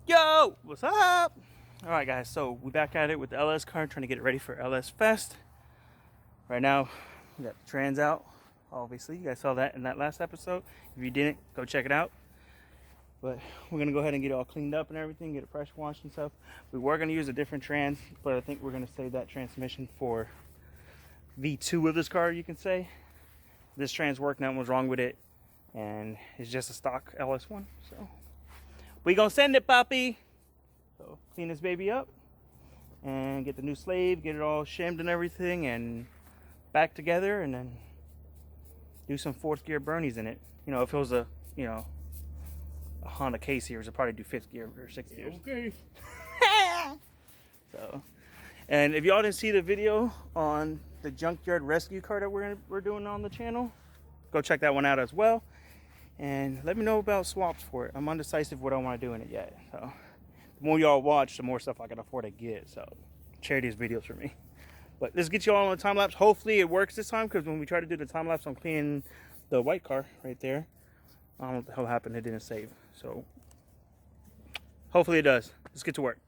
Yo, what's up? All right, guys, so we're back at it with the LS car, trying to get it ready for LSFEST. Right now, we got the trans out, obviously. You guys saw that in that last episode. If you didn't, go check it out. But we're going to go ahead and get it all cleaned up and everything, get it pressure washed and stuff. We were going to use a different trans, but I think we're going to save that transmission for V2 of this car, you can say. This trans worked, nothing was wrong with it, and it's just a stock LS1, so we gonna send it, Poppy. So clean this baby up and get the new slave, get it all shimmed and everything, and back together, and then do some 4th gear Bernies in it. You know, if it was a Honda K series, I'd probably do 5th gear or 6th gears. Okay. So, and if y'all didn't see the video on the junkyard rescue car that we're doing on the channel, go check that one out as well. And let me know about swaps for it. I'm undecisive what I want to do in it yet. So the more y'all watch, the more stuff I can afford to get. So share these videos for me. But let's get you all on the time lapse. Hopefully it works this time, because when we try to do the time lapse, I'm cleaning the white car right there. I don't know what the hell happened. It didn't save. So hopefully it does. Let's get to work.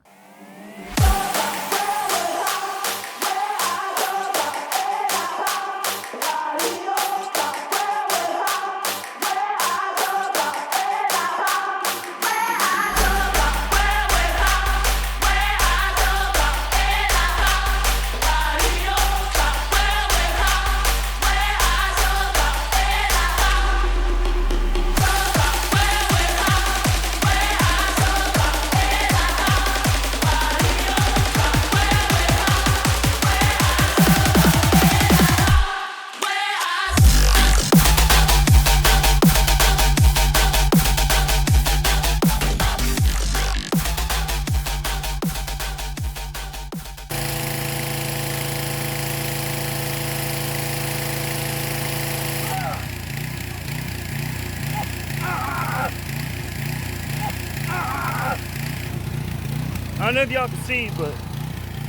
I don't know if y'all can see, but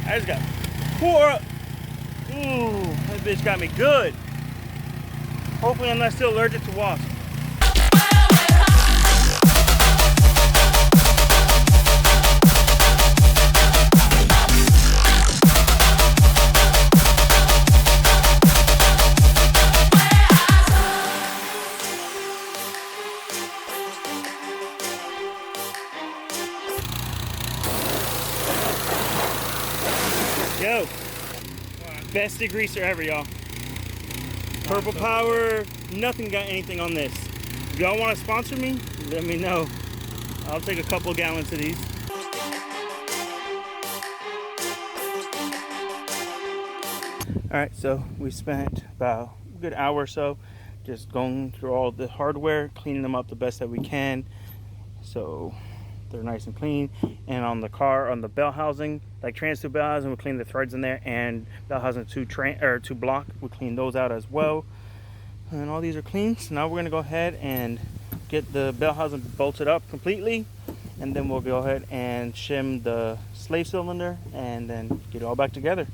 I just got tore up. Ooh, that bitch got me good. Hopefully I'm not still allergic to wasps. Yo, best degreaser ever, y'all. Purple Power, nothing got anything on this. If y'all want to sponsor me, let me know. I'll take a couple gallons of these. Alright, so we spent about a good hour or so just going through all the hardware, cleaning them up the best that we can, so they're nice and clean. And on the car, on the bell housing, like trans 2 bell housing, we clean the threads in there, and bell housing 2 block, we clean those out as well. And all these are clean. So now we're gonna go ahead and get the bell housing bolted up completely, and then we'll go ahead and shim the slave cylinder and then get it all back together.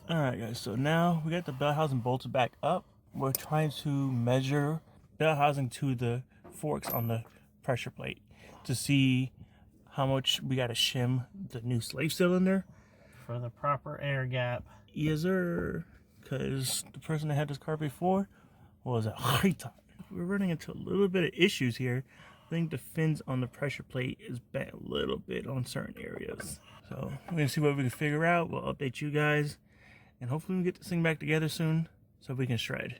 All right, guys, so now we got the bell housing bolted back up. We're trying to measure bell housing to the forks on the pressure plate to see how much we got to shim the new slave cylinder For the proper air gap. Yes, sir. Because the person that had this car before was a retard. We're running into a little bit of issues here. I think the fins on the pressure plate is bent a little bit on certain areas. So we're going to see what we can figure out. We'll update you guys. And hopefully we get this thing back together soon so we can shred.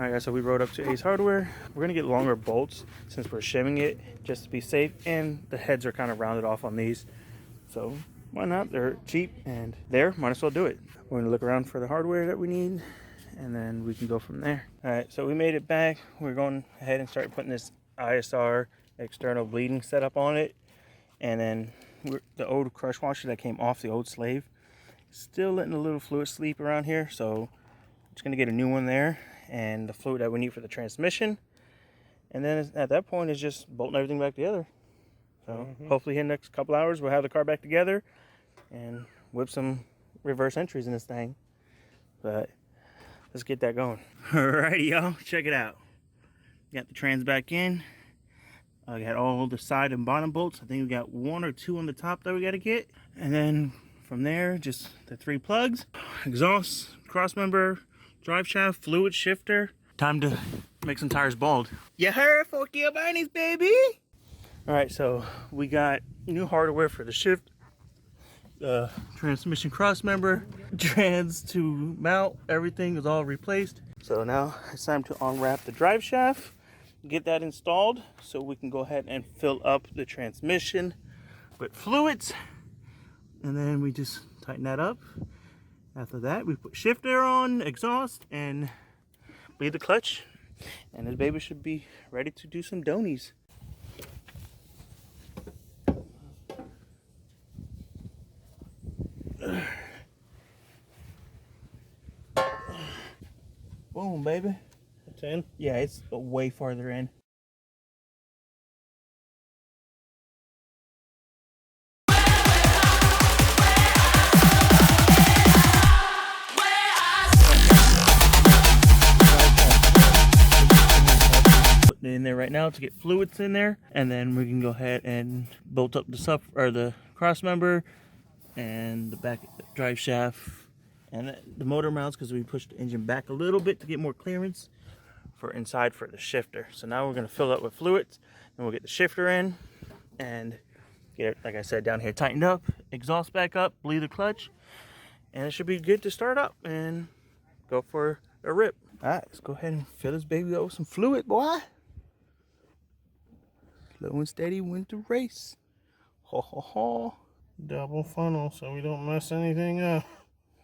Alright guys, so we rode up to Ace Hardware. We're gonna get longer bolts since we're shimming it just to be safe, and the heads are kind of rounded off on these. So why not? They're cheap and might as well do it. We're gonna look around for the hardware that we need, and then we can go from there. Alright, so we made it back. We're going ahead and start putting this ISR external bleeding setup on it. And then the old crush washer that came off the old Slave, still letting a little fluid sleep around here, so just gonna get a new one there, and the fluid that we need for the transmission. And then at that point it's just bolting everything back together. So hopefully in the next couple hours we'll have the car back together and whip some reverse entries in this thing. But let's get that going. Alrighty y'all, check it out. Got the trans back in. I got all the side and bottom bolts. I think we got 1 or 2 on the top that we got to get. And then from there, just the 3 plugs, exhaust, cross member, drive shaft, fluid shifter. Time to make some tires bald. You heard, 4 Barneys, baby. All right, so we got new hardware for the shift, the transmission cross member, trans to mount, everything is all replaced. So now it's time to unwrap the drive shaft, get that installed so we can go ahead and fill up the transmission with fluids, and then we just tighten that up. After that we put shifter on, exhaust, and bleed the clutch, and this baby should be ready to do some donies. Boom, baby. It's in? Yeah, it's way farther in. Putting it in there right now to get fluids in there, and then we can go ahead and bolt up the cross member and the back drive shaft and the motor mounts, because we pushed the engine back a little bit to get more clearance for inside for the shifter. So now we're going to fill it with fluids, and we'll get the shifter in and get it, like I said, down here tightened up, exhaust back up, bleed the clutch, and it should be good to start up and go for a rip. All right, let's go ahead and fill this baby up with some fluid, boy. Slow and steady wins the race. Ho ho ho. Double funnel so we don't mess anything up.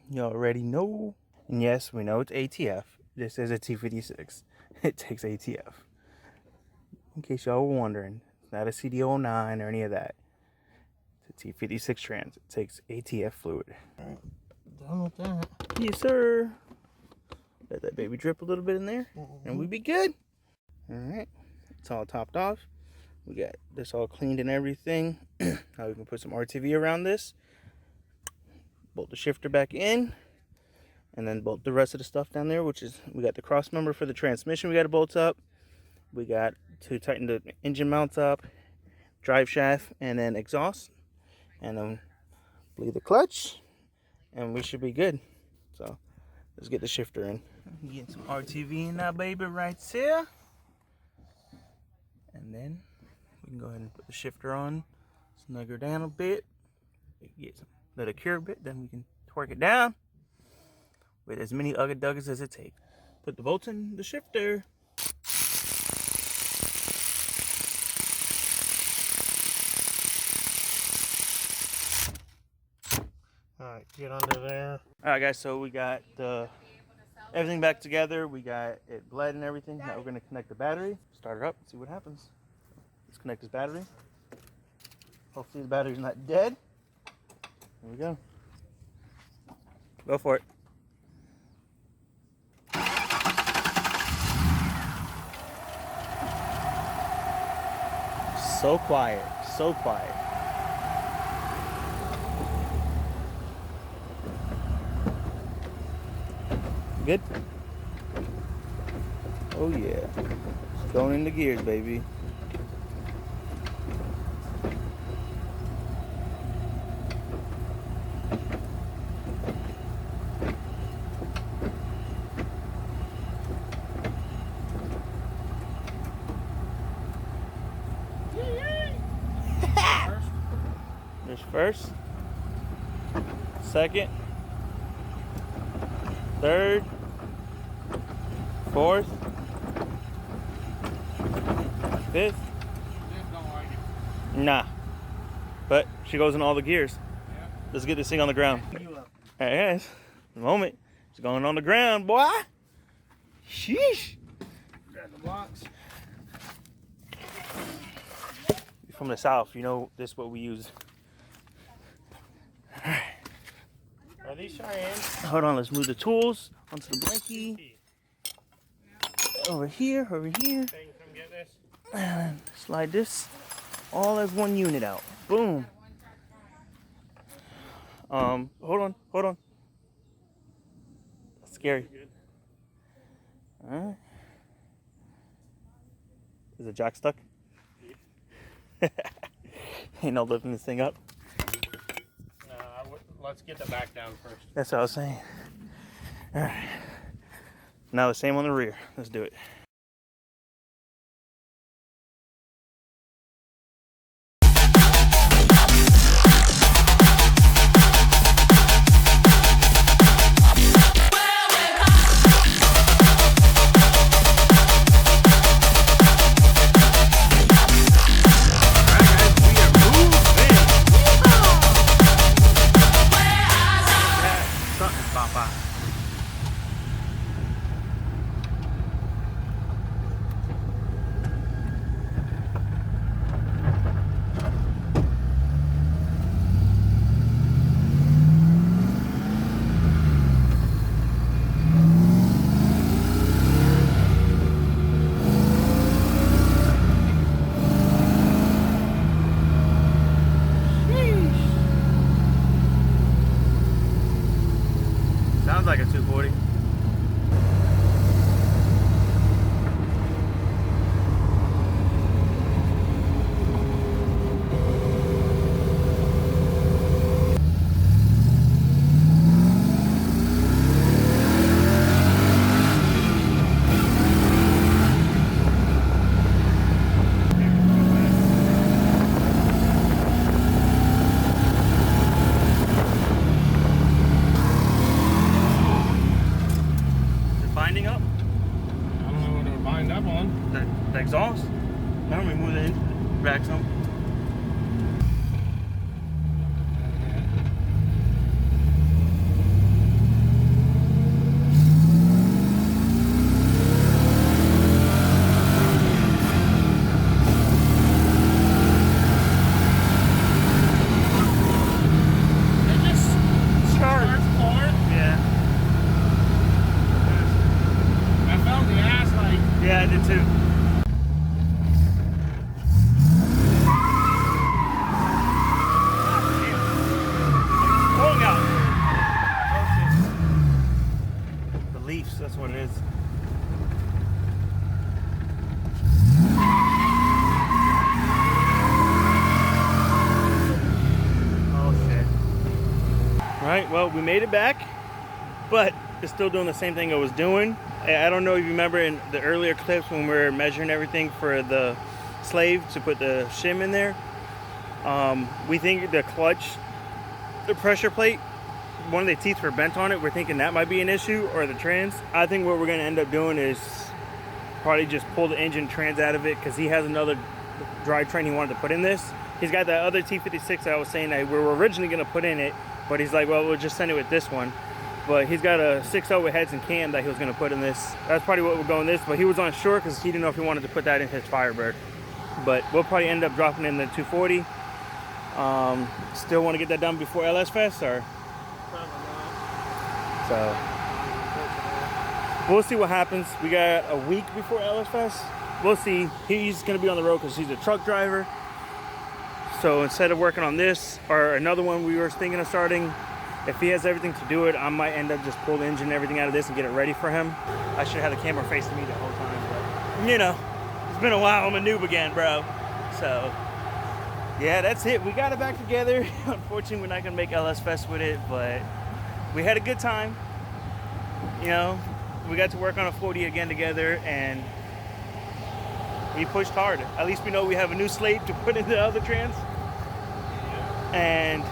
You already know. And yes, we know it's ATF. This is a T56. It takes ATF. In case y'all were wondering, it's not a CD09 or any of that. It's a T56 trans. It takes ATF fluid. Alright, done with that. Yes, sir. Let that baby drip a little bit in there, and we be good. Alright, it's all topped off. We got this all cleaned and everything. Now we can put some RTV around this. Bolt the shifter back in. And then bolt the rest of the stuff down there, which is, we got the cross member for the transmission we got to bolt up. We got to tighten the engine mounts up, drive shaft, and then exhaust. And then bleed the clutch. And we should be good. So let's get the shifter in. Get some RTV in now, baby, right here. And then we can go ahead and put the shifter on, snug her down a bit, let it cure a bit, then we can torque it down with as many ugga duggas as it takes. Put the bolts in the shifter. Alright, get under there. Alright guys, so we got everything back together. We got it bled and everything. Now we're going to connect the battery, start it up, and see what happens. Let's connect this battery. Hopefully the battery's not dead. Here we go. Go for it. So quiet, so quiet. Good? Oh yeah. It's going into gears, baby. There's first, second, third, 4th, 5th. Nah, but she goes in all the gears. Let's get this thing on the ground. All right, guys, the moment it's going on the ground, boy. Sheesh. Grab the blocks. From the south, you know this is what we use. All right. Are these Cheyennes? Hold on, let's move the tools onto the blankie. Over here, over here. Hey, come get this. And slide this all as one unit out. Boom. Hold on. That's scary. Alright. Is the jack stuck? Ain't no lifting this thing up. Let's get the back down first. That's what I was saying. Alright. Now the same on the rear. Let's do it. Sounds like a 240. Binding up? I don't know what to bind up on. The exhaust? Now we move it in, back some. It just starts forward. Yeah. I felt the ass like. Yeah, I did too. Pulling out. The leaves, that's what it is. Oh shit. Alright, well, we made it back, but it's still doing the same thing it was doing. I don't know if you remember in the earlier clips when we were measuring everything for the slave to put the shim in there. We think the clutch, the pressure plate, one of the teeth were bent on it. We're thinking that might be an issue, or the trans. I think what we're going to end up doing is probably just pull the engine trans out of it, because he has another drivetrain he wanted to put in this. He's got that other T56 that I was saying that we were originally going to put in it, but he's like, well, we'll just send it with this one. But he's got a 6.0 with heads and cam that he was going to put in this. That's probably what we're going this, but he was unsure because he didn't know if he wanted to put that in his Firebird. But we'll probably end up dropping in the 240. Still want to get that done before LSFEST, or? So we'll see what happens. We got a week before LSFEST. We'll see. He's going to be on the road because he's a truck driver. So instead of working on this or another one we were thinking of starting, if he has everything to do it, I might end up just pull the engine and everything out of this and get it ready for him. I should have the camera facing me the whole time, but you know, it's been a while. I'm a noob again, bro. So yeah, that's it. We got it back together. Unfortunately, we're not gonna make LSFEST with it, but we had a good time. You know, we got to work on a 40 again together, and we pushed hard. At least we know we have a new slate to put in the other trans, and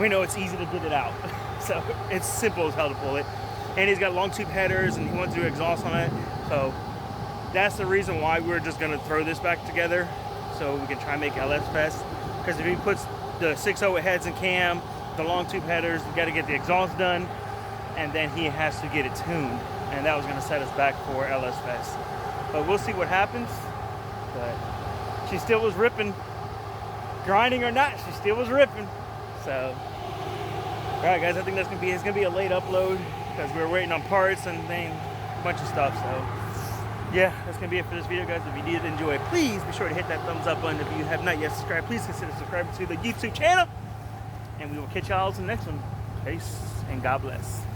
we know it's easy to get it out. So it's simple as hell to pull it. and he's got long tube headers, and he wants to do exhaust on it. So that's the reason why we're just gonna throw this back together, so we can try and make LSFEST. Because if he puts the 6.0 heads and cam, the long tube headers, we got to get the exhaust done, and then he has to get it tuned, and that was gonna set us back for LSFEST. But we'll see what happens. But she still was ripping, grinding or not, she still was ripping. So, all right, guys, I think it's gonna be a late upload because we were waiting on parts and then a bunch of stuff. So, yeah, that's gonna be it for this video, guys. If you did enjoy, please be sure to hit that thumbs up button. If you have not yet subscribed, please consider subscribing to the YouTube channel, and we will catch y'all in the next one. Peace and God bless.